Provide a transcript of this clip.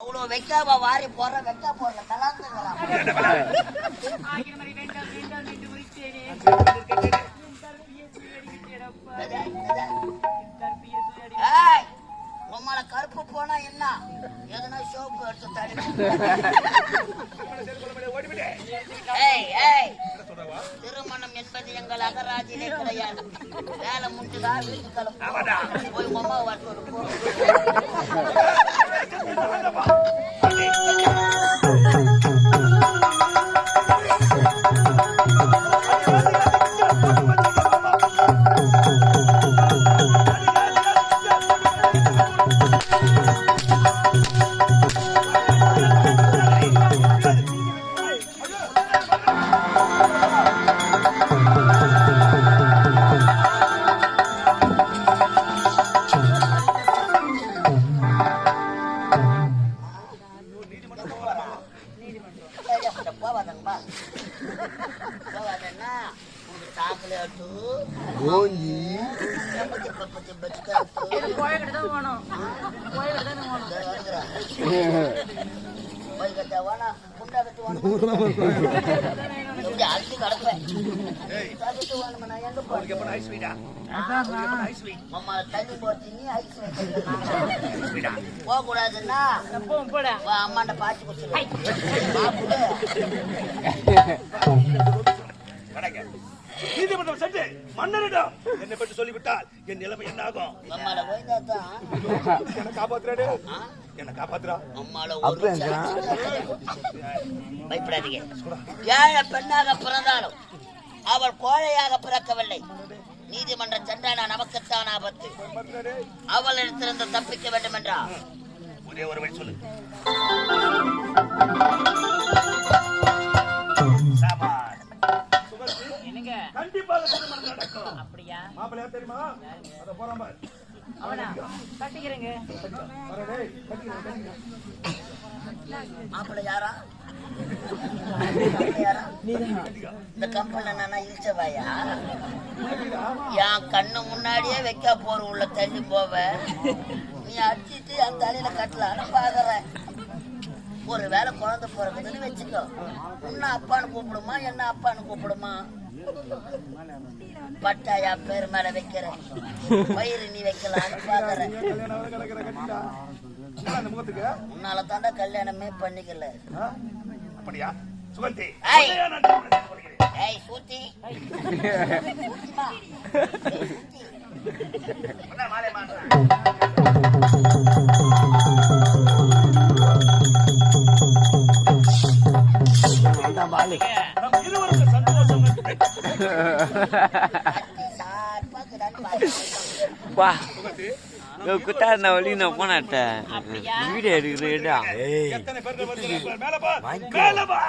அவ்வளோ வைக்காம வாரி போடுற வைக்கா போடுற கலாந்துக்கலாம். உங்களை கருப்பு போனா என்ன எதனா சோப்பு எடுத்து தடி. திருமணம் என்பது எங்கள் அகராஜிலே கிடையாது. வேலை முடிஞ்சுதான் வீட்டு கிளம்பு போய் அம்மா வாட்டு போகக்கூடாதுன்னா அம்மாண்ட பாச்சு நீதிமன்றம் சென்று மன்னரிடம் என்னை பற்றி சொல்லிவிட்டால் என் நிலைமை என்ன ஆகும்? அம்மால போய்தான் என்ன காப்பாத்துறாரு, என்ன காப்பாத்துறா. பயப்படாதீங்க. ஏழை பெண்ணாக பிறந்தாலும் அவள் கோழையாக பிறக்கவில்லை. நீதிமன்றம் சென்றானா நமக்குத்தான் ஆபத்து. அவளிடத்திலிருந்து தப்பிக்க வேண்டும் என்றா ஒரே ஒரு வழி சொல்லு. கண்டிப்பாக திருமணம் நடக்கும். அப்படியா? மாப்பிள்ளையா தெரியுமா? அத போறாம அவனா கட்டிக்கிறேங்க. மாப்பிள்ளை யாரா? இந்த கம்பெனி நானா இழிச்சவாயா? என் கண்ணு முன்னாடியே வைக்க போற உள்ள தள்ளி போவ நீ அடிச்சிட்டு என் தலையில கட்டலான்னு பாக்குற. ஒரு வேலை குழந்தை பிறகுதுன்னு வச்சுக்கோ, உன்ன அப்பான்னு கூப்பிடுமா என்ன அப்பான்னு கூப்பிடுமா? பட்டாயா பேர் மேல வைக்கிற பயிறு நீ வைக்கலான்னு பாக்குற. உன்னால தாண்டா கல்யாணமே பண்ணிக்கல. அப்படியா சுகந்தி? ஏய் சூத்தி மாலை மாட்டேன். வா குத்தா வழி நான் போனாட்ட வீடியோ எடுக்கிறேன். எத்தனை பேர் மேல பா